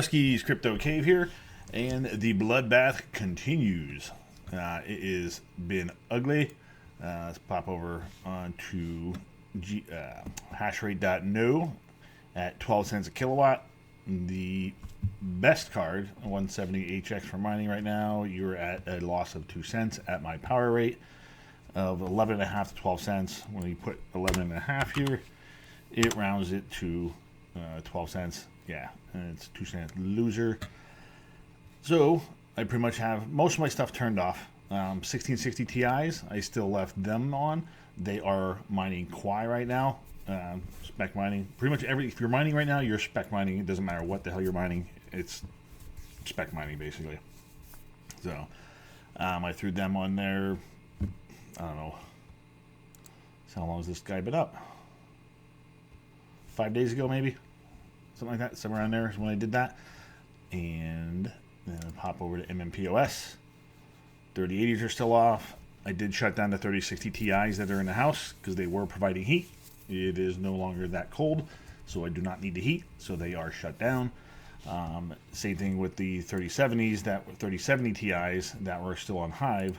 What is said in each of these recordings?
Ruski's Crypto Cave here, and the Bloodbath continues. It has been ugly. Let's pop over onto hashrate.no at 12 cents a kilowatt. The best card, 170 HX for mining right now, you're at a loss of 2 cents at my power rate of 11.5 to 12 cents. When you put 11.5 here, it rounds it to 12 cents. Yeah, and it's 2 cent loser. So I pretty much have most of my stuff turned off. 1660 Ti's, I still left them on. They are mining Quai right now. Spec mining. Pretty much if you're mining right now, you're spec mining. It doesn't matter what the hell you're mining. It's spec mining basically. So I threw them on there. I don't know. So how long has this guy been up? 5 days ago maybe? Something like that. Somewhere around there is when I did that. And then I pop over to MMPOS. 3080s are still off. I did shut down the 3060 Ti's that are in the house because they were providing heat. It is no longer that cold, so I do not need the heat, so they are shut down. Same thing with the 3070s, 3070 Ti's that were still on Hive.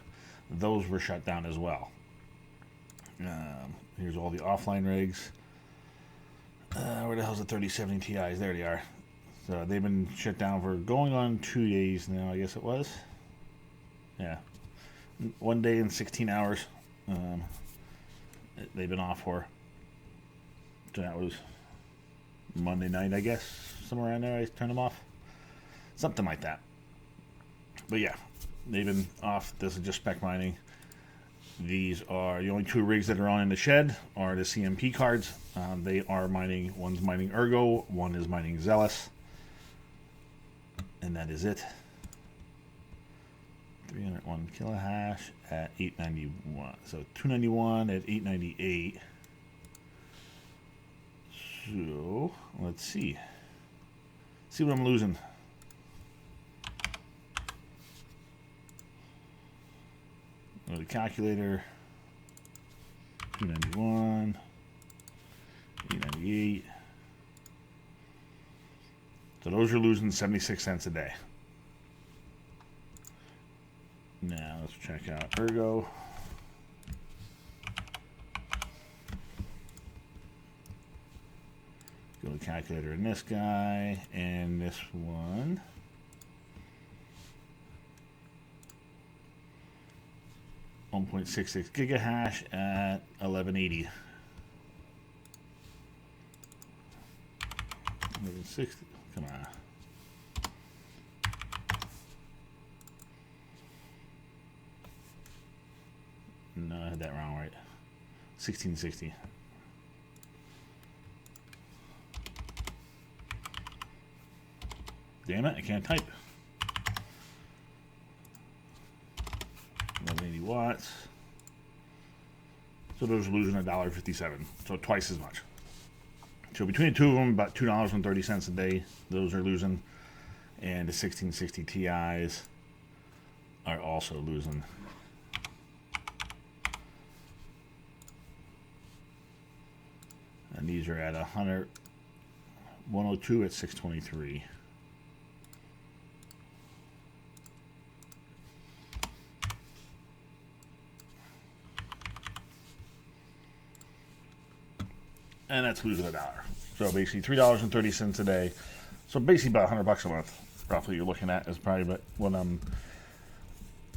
Those were shut down as well. Here's all the offline rigs. Where the hell's the 3070 Ti's? There they are. So they've been shut down for going on 2 days now, I guess it was. Yeah. 1 day and 16 hours. They've been off for. So that was Monday night, I guess. Somewhere around there I turned them off. Something like that. But yeah, they've been off. This is just spec mining. These are the only two rigs that are on in the shed are the CMP cards. They are mining, one's mining Ergo, one is mining Zealous. And that is it. 301 kilohash at 891. So 291 at 898. So let's see. See what I'm losing. Go to the calculator. 291, 898. So those are losing 76 cents a day. Now let's check out Ergo. Go to the calculator in this guy and this one. .66 gigahash at 1180. 1160. Come on. No, I had that wrong, right? 1660. Damn it, I can't type. 180 watts. So those are losing $1.57. So twice as much. So between the two of them, about $2.30 a day, those are losing. And the 1660 Ti's are also losing. And these are at 102 at 623. And that's losing $1. So basically $3.30 a day. So basically about $100 a month. Roughly you're looking at is probably what I'm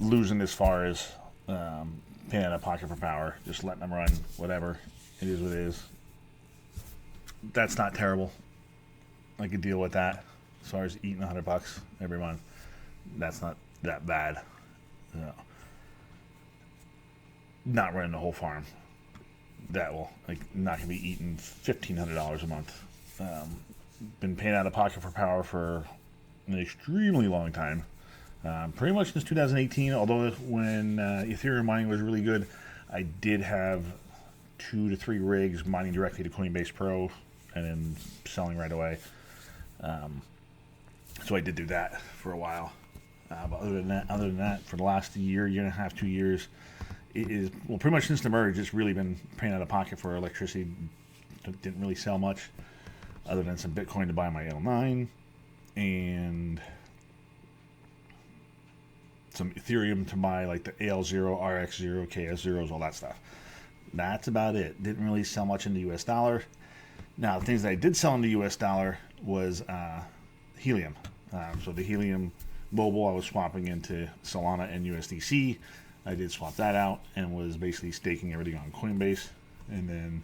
losing as far as paying out of pocket for power. Just letting them run, whatever. It is what it is. That's not terrible. I could deal with that. As far as eating $100 every month, that's not that bad. No. Not running the whole farm. That will not gonna be eating $1,500 a month. Been paying out of pocket for power for an extremely long time. Pretty much since 2018. Although when Ethereum mining was really good, I did have 2 to 3 rigs mining directly to Coinbase Pro and then selling right away. So I did do that for a while. But other than that, for the last year and a half, 2 years, it is, well, pretty much since the merge, it's really been paying out of pocket for electricity. Didn't really sell much, other than some Bitcoin to buy my L9, and some Ethereum to buy like the AL0, RX0, KS0s, all that stuff. That's about it. Didn't really sell much in the US dollar. Now, the things that I did sell in the US dollar was helium. So the helium mobile I was swapping into Solana and USDC. I did swap that out and was basically staking everything on Coinbase. And then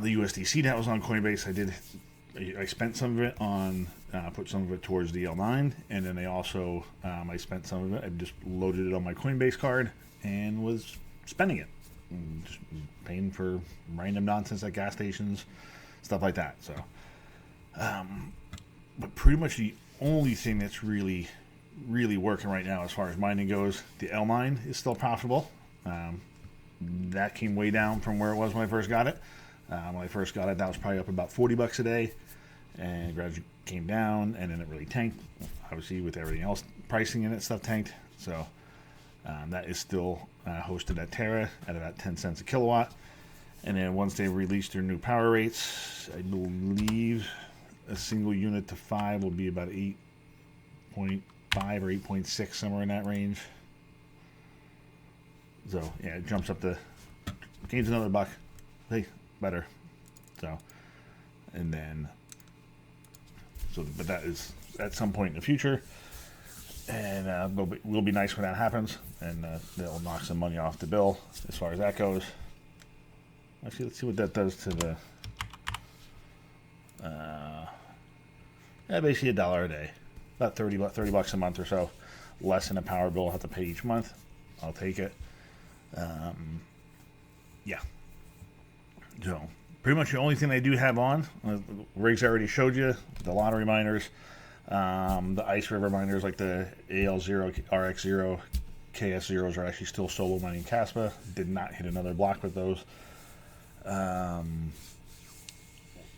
the USDC that was on Coinbase, I spent some of it on, put some of it towards the L9, and then I spent some of it, I just loaded it on my Coinbase card and was spending it. And just paying for random nonsense at gas stations, stuff like that. So, but pretty much the only thing that's really working right now as far as mining goes, the L9 is still profitable. That came way down from where it was when I first got it. When I first got it, that was probably up about $40 a day, and gradually came down, and then it really tanked. Obviously, with everything else pricing in it, stuff tanked. So that is still hosted at Terra at about 10 cents a kilowatt. And then once they release their new power rates, I believe a single unit to 5 will be about 8.5 or 8.6, somewhere in that range. So yeah, it jumps up to, gains another buck. Hey, better. So, and then, but that is at some point in the future, and will be nice when that happens, and they'll knock some money off the bill as far as that goes. Actually, let's see what that does to the, basically $1 a day, about $30 a month or so, less than a power bill I'll have to pay each month. I'll take it. Yeah. So pretty much the only thing they do have on, rigs I already showed you, the lottery miners, the ice river miners like the AL0, RX0, KS0s are actually still solo mining Caspa. Did not hit another block with those.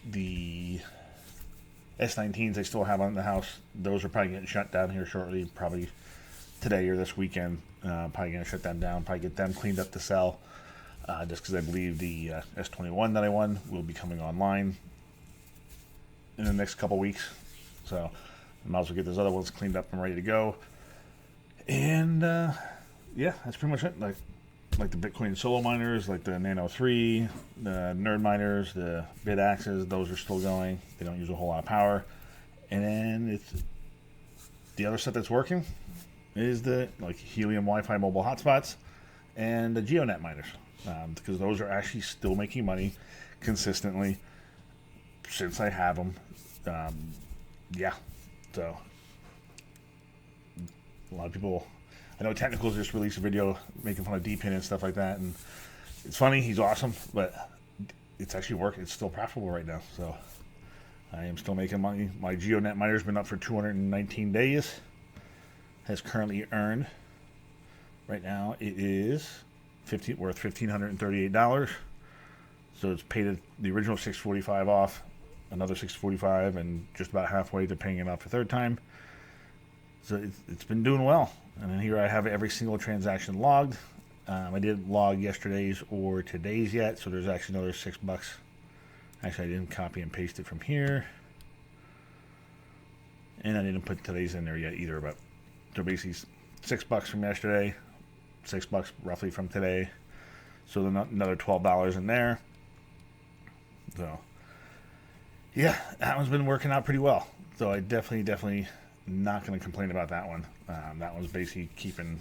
The S19s I still have on the house. Those are probably getting shut down here shortly, probably today or this weekend. Probably going to shut them down, probably get them cleaned up to sell. Just because I believe the S21 that I won will be coming online in the next couple weeks. So I might as well get those other ones cleaned up and ready to go. And yeah, that's pretty much it. Like the Bitcoin solo miners, like the Nano 3, the Nerd miners, the Bit Axes, those are still going. They don't use a whole lot of power. And then it's the other stuff that's working is the like Helium Wi-Fi mobile hotspots and the GeoNet miners. Because those are actually still making money consistently since I have them. Yeah, so a lot of people, I know Technicals just released a video making fun of D-Pin and stuff like that, and it's funny, he's awesome, but it's actually working. It's still profitable right now, so I am still making money. My GeoNet miner's been up for 219 days, has currently earned, right now it is worth $1,538. So it's paid the original $645 off, another $645, and just about halfway to paying it off a third time. So it's been doing well. And then here I have every single transaction logged. I didn't log yesterday's or today's yet, so there's actually another $6. Actually, I didn't copy and paste it from here, and I didn't put today's in there yet either. But so basically $6 from yesterday, $6 roughly from today, so then another $12 in there. So yeah, that one's been working out pretty well. So I definitely not going to complain about that one. That one's basically keeping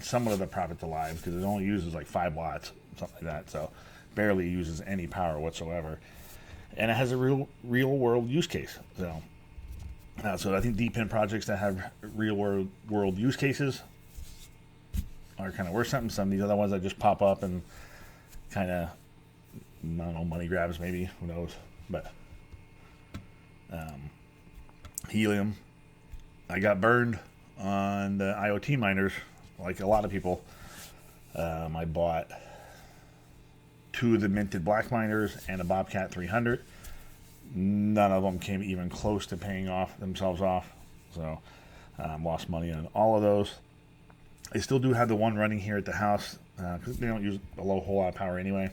some of the profits alive because it only uses like 5 watts, something like that. So barely uses any power whatsoever, and it has a real world use case. So I think D-Pin projects that have real world use cases are kind of worth something. Some of these other ones that just pop up and kind of, I don't know, money grabs maybe, who knows. But Helium, I got burned on the IoT miners like a lot of people. I bought 2 of the minted black miners and a Bobcat 300. None of them came even close to paying themselves off. So lost money on all of those. I still do have the one running here at the house because they don't use a whole lot of power anyway.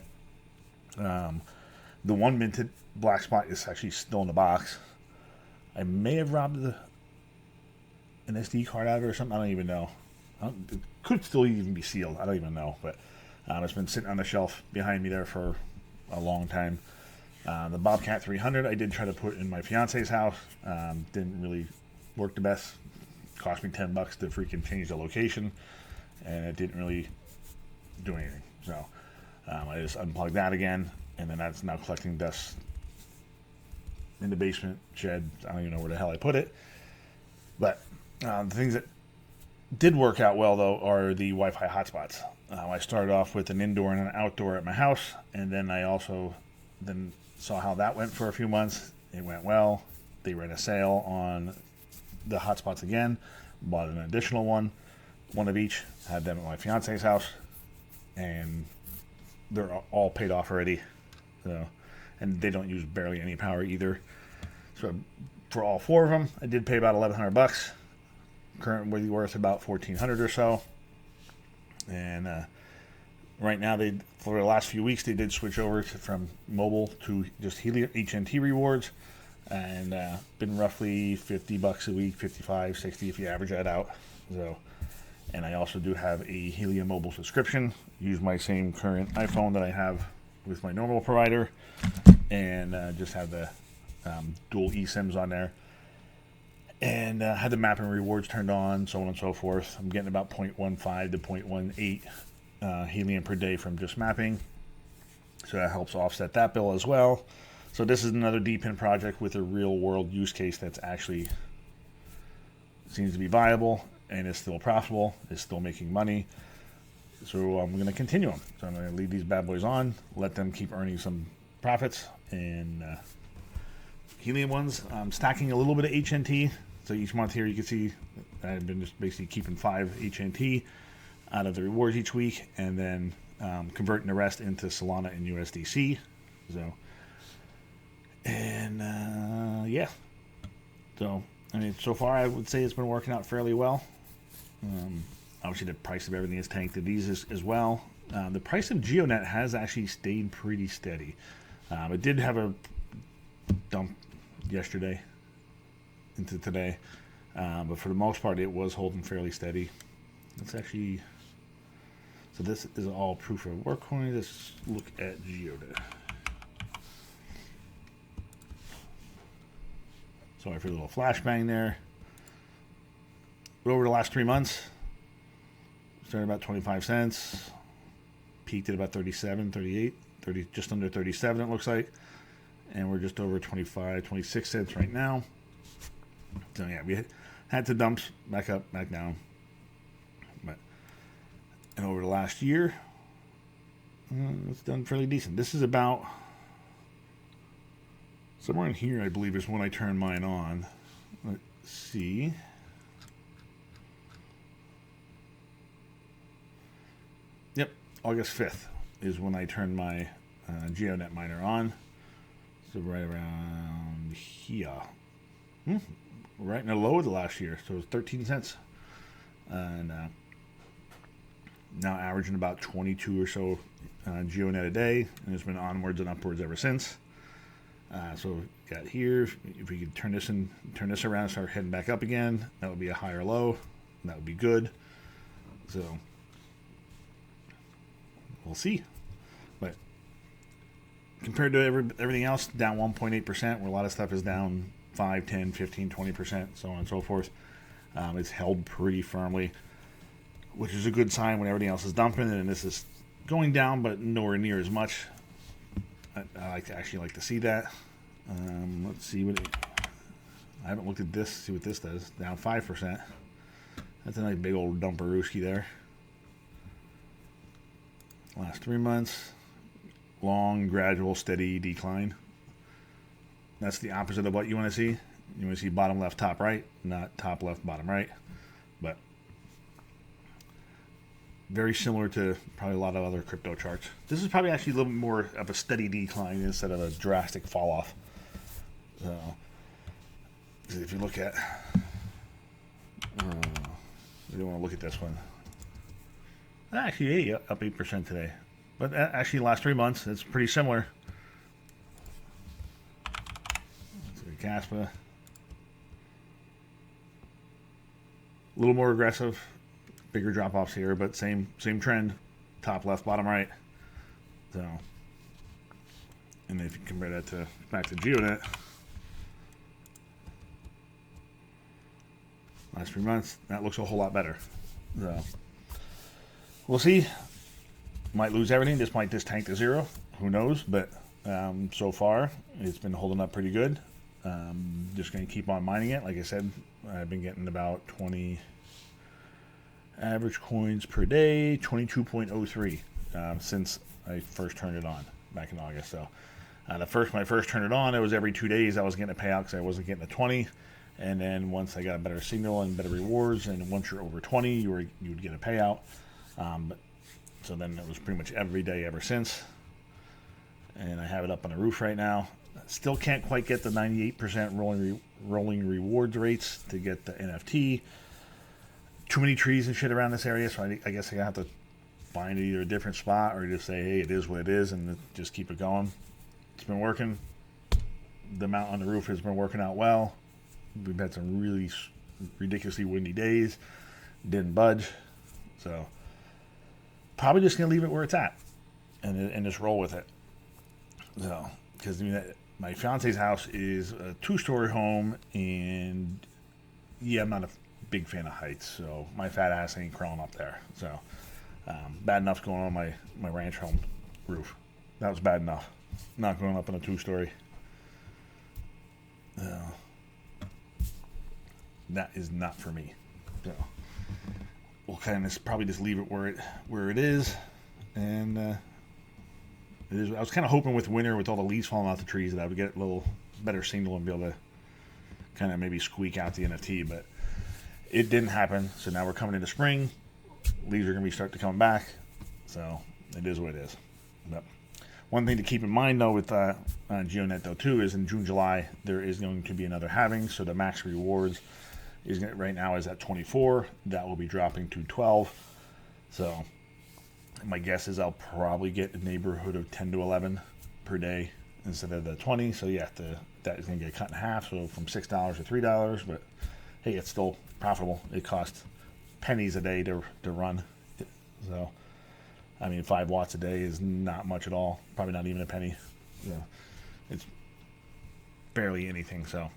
The one minted black spot is actually still in the box. I may have robbed an SD card out of it or something. I don't even know. It could still even be sealed. I don't even know. But it's been sitting on the shelf behind me there for a long time. The Bobcat 300 I did try to put in my fiance's house. Didn't really work the best. Cost me $10 to freaking change the location, and it didn't really do anything. So I just unplugged that again, and then that's now collecting dust in the basement shed. I don't even know where the hell I put it. But the things that did work out well, though, are the Wi-Fi hotspots. I started off with an indoor and an outdoor at my house, and then I also then saw how that went for a few months. It went well. They ran a sale on the hotspots again. Bought an additional one of each. Had them at my fiance's house, and they're all paid off already. So, and they don't use barely any power either. So for all 4 of them, I did pay about $1,100. Currently worth about $1,400 or so. And right now, for the last few weeks, they did switch over from mobile to just HNT rewards, and been roughly $50 a week, 55, 60 if you average that out. So, and I also do have a Helium mobile subscription. Use my same current iPhone that I have with my normal provider, and just have the dual eSIMs on there. And had the mapping rewards turned on, so on and so forth. I'm getting about 0.15 to 0.18 helium per day from just mapping. So that helps offset that bill as well. So this is another DPIN project with a real world use case that's actually seems to be viable and is still profitable, is still making money. So I'm going to continue them. So I'm going to leave these bad boys on, let them keep earning some profits. And helium ones, I'm stacking a little bit of HNT. So each month here you can see I've been just basically keeping 5 HNT out of the rewards each week, and then converting the rest into Solana and USDC. So, and yeah. So, I mean, so far I would say it's been working out fairly well. Obviously the price of everything is tanked to these as well. The price of GeoNet has actually stayed pretty steady. It did have a dump yesterday into today, but for the most part it was holding fairly steady. Let's actually, so this is all proof of work coin. Let's look at GeoNet. Sorry for a little flashbang there. Over the last 3 months, started about 25 cents, peaked at about 37, 38, 30, just under 37 it looks like. And we're just over 25, 26 cents right now. So yeah, we had to dump back up, back down. But, and over the last year, it's done fairly decent. This is about, somewhere in here I believe is when I turn mine on. Let's see. Yep, August 5th is when I turn my GeoNet miner on. So right around here. Right in the low of the last year. So it was 13 cents. And now averaging about 22 or so GeoNet a day. And it's been onwards and upwards ever since. So got here. If we could turn this around and start heading back up again, that would be a higher low. And that would be good. So we'll see. But compared to everything else, down 1.8%, where a lot of stuff is down 5, 10, 15, 20%, so on and so forth. It's held pretty firmly, which is a good sign when everything else is dumping, and this is going down, but nowhere near as much. I actually like to see that. Let's see what I haven't looked at this, see what this does. Down 5%. That's a nice big old dumperooski there. Last 3 months, long, gradual, steady decline. That's the opposite of what you want to see. You want to see bottom left, top right, not top left, bottom right. But very similar to probably a lot of other crypto charts. This is probably actually a little bit more of a steady decline instead of a drastic fall off. So if you look at, you don't want to look at this one. Actually, yeah, up 8% today. But actually, the last 3 months, it's pretty similar. Caspa. little more aggressive, bigger drop offs here, but same trend, top left, bottom right. So, and if you compare that to back to GeoNet, last 3 months, that looks a whole lot better. So, we'll see. Might lose everything. This might just tank to zero. Who knows? But so far, it's been holding up pretty good. Just going to keep on mining it. Like I said, I've been getting about 20 average coins per day, 22.03 since I first turned it on back in August. So when I first turned it on, it was every 2 days I was getting a payout because I wasn't getting a 20. And then once I got a better signal and better rewards, and once you're over 20, you would get a payout. So then it was pretty much every day ever since. And I have it up on the roof right now. Still can't quite get the 98% rolling rewards rates to get the NFT. Too many trees and shit around this area, so I guess I have to find either a different spot or just say, hey, it is what it is, and just keep it going. It's been working. The mount on the roof has been working out well. We've had some really ridiculously windy days. Didn't budge. So probably just going to leave it where it's at and just roll with it. So, because I mean, my fiance's house is a 2-story home, and yeah, I'm not a big fan of heights, so my fat ass ain't crawling up there. So, bad enough going on my ranch home roof. That was bad enough. Not going up on a 2-story. That is not for me. So, we'll kind of probably just leave it where it is, and I was kind of hoping with winter, with all the leaves falling off the trees, that I would get a little better signal and be able to kind of maybe squeak out the NFT, but it didn't happen. So now we're coming into spring. Leaves are going to be starting to come back. So it is what it is. But one thing to keep in mind, though, with GeoNet, though, too, is in June, July, there is going to be another halving. So the max rewards right now is at 24. That will be dropping to 12. So my guess is I'll probably get a neighborhood of 10 to 11 per day instead of the 20. So yeah, that is going to get cut in half. So from $6 to $3, but hey, it's still profitable. It costs pennies a day to run. So I mean, 5 watts a day is not much at all. Probably not even a penny. So it's barely anything. So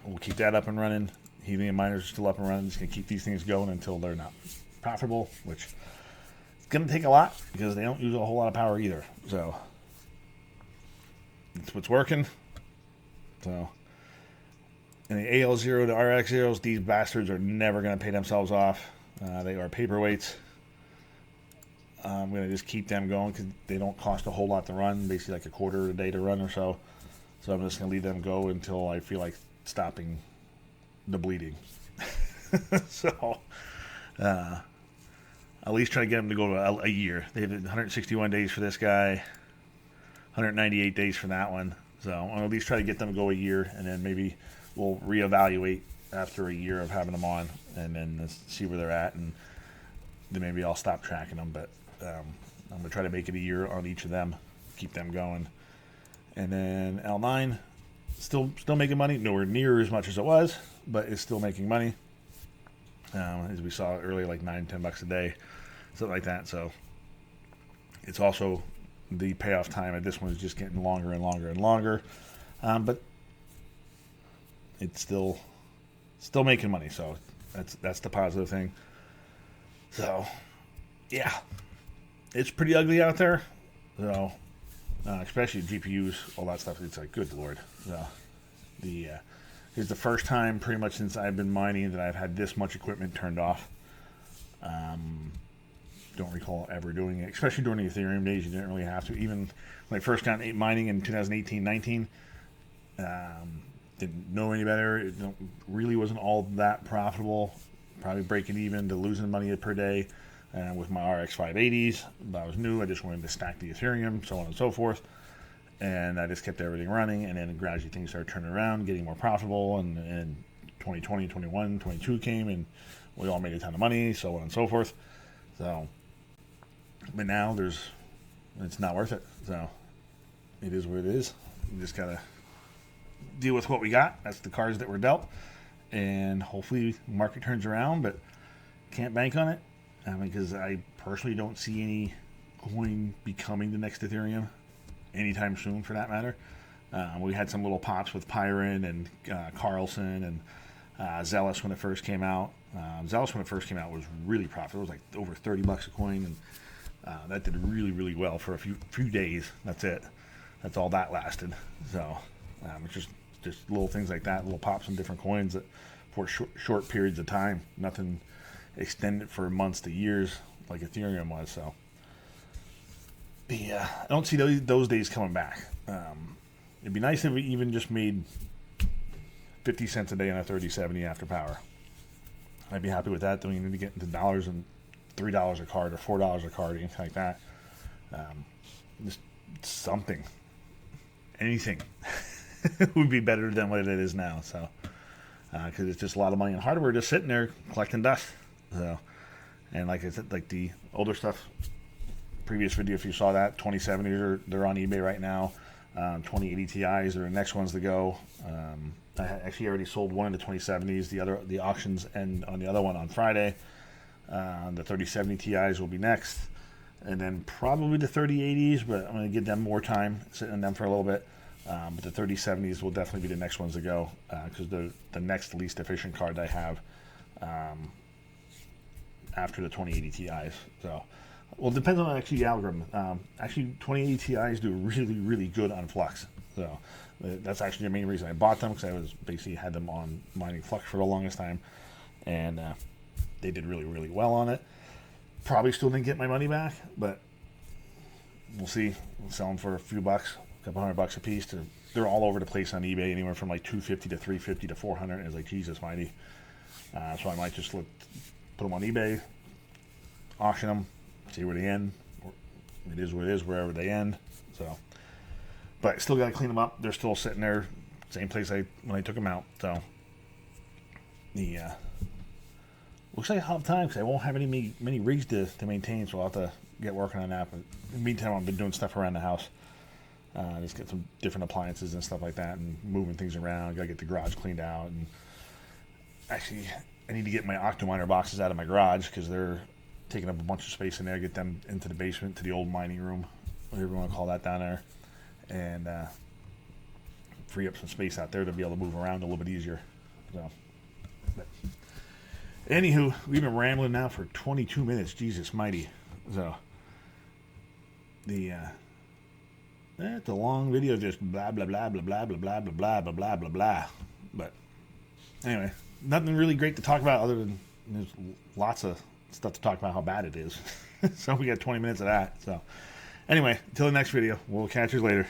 we'll keep that up and running. Helium miners are still up and running. Just gonna keep these things going until they're not profitable, which going to take a lot because they don't use a whole lot of power either. So it's what's working. So in the AL0 to RX0s, these bastards are never going to pay themselves off. They are paperweights. I'm going to just keep them going because they don't cost a whole lot to run, basically like a quarter a day to run or so. So I'm just going to leave them go until I feel like stopping the bleeding. So at least try to get them to go to a year. They have 161 days for this guy, 198 days for that one. So I'll at least try to get them to go a year, and then maybe we'll reevaluate after a year of having them on, and then see where they're at, and then maybe I'll stop tracking them. But I'm going to try to make it a year on each of them, keep them going. And then L9, still making money, nowhere near as much as it was, but it's still making money. As we saw earlier, like $9-10 a day, something like that. So it's also the payoff time at this one is just getting longer and longer and longer, but it's still making money. So that's the positive thing. So yeah, it's pretty ugly out there. So especially GPUs, all that stuff. It's like, good lord. So it's the first time pretty much since I've been mining that I've had this much equipment turned off. Don't recall ever doing it, especially during the Ethereum days. You didn't really have to. Even when I first got mining in 2018-19, didn't know any better. It really wasn't all that profitable. Probably breaking even to losing money per day. With my RX 580s, I was new. I just wanted to stack the Ethereum, so on and so forth. And I just kept everything running, and then gradually things started turning around, getting more profitable, and 2020, 21, 22 came, and we all made a ton of money, so on and so forth. So, but now it's not worth it. So, it is what it is. We just gotta deal with what we got. That's the cards that were dealt, and hopefully the market turns around, but can't bank on it. Because I personally don't see any coin becoming the next Ethereum anytime soon, for that matter. We had some little pops with Pyron and Carlson and Zealous when it first came out. Zealous when it first came out was really profitable. It was like over $30 a coin, and that did really, really well for a few days. That's it. That's all that lasted. So it's just little things like that, little pops on different coins that for short periods of time. Nothing extended for months to years like Ethereum was. So I don't see those days coming back. It'd be nice if we even just made 50 cents a day on a 3070 after power. I'd be happy with that. Don't even need to get into dollars and $3 a card or $4 a card, anything like that. Just something, anything would be better than what it is now. So because it's just a lot of money in hardware just sitting there collecting dust. So, and like I said, like the older stuff, previous video, if you saw that, 2070s they're on eBay right now. 2080 Ti's are the next ones to go. I actually already sold one of the 2070s. The auctions end on the other one on Friday. The 3070 Ti's will be next, and then probably the 3080s, but I'm going to give them more time, sitting on them for a little bit. But the 3070s will definitely be the next ones to go, because they're the next least efficient card I have after the 2080 Ti's. So, well, it depends on actually the algorithm. Actually, 2080 Ti's do really, really good on Flux. So that's actually the main reason I bought them, because I was basically had them on mining Flux for the longest time, and they did really, really well on it. Probably still didn't get my money back, but we'll see. We'll sell them for a few bucks, a couple $100 a piece. They're all over the place on eBay, anywhere from like $250 to $350 to $400. And it's like, Jesus mighty. So I might just put them on eBay, auction them, see where they end. It is what it is, wherever they end. So, but still got to clean them up. They're still sitting there, same place when I took them out. So looks like I'll have time, because I won't have many rigs to maintain, so I'll have to get working on that. But in the meantime, I've been doing stuff around the house. Just get some different appliances and stuff like that, and moving things around. Got to get the garage cleaned out, and actually, I need to get my Octominer boxes out of my garage, because they're taking up a bunch of space in there. Get them into the basement, to the old mining room, whatever you want to call that down there, and free up some space out there to be able to move around a little bit easier. So, but anywho, we've been rambling now for 22 minutes. Jesus mighty. So it's a long video, just blah blah blah blah blah blah blah blah blah blah blah blah blah. But anyway, nothing really great to talk about, other than there's lots of stuff to talk about how bad it is. So we got 20 minutes of that. So anyway, until the next video, we'll catch you later.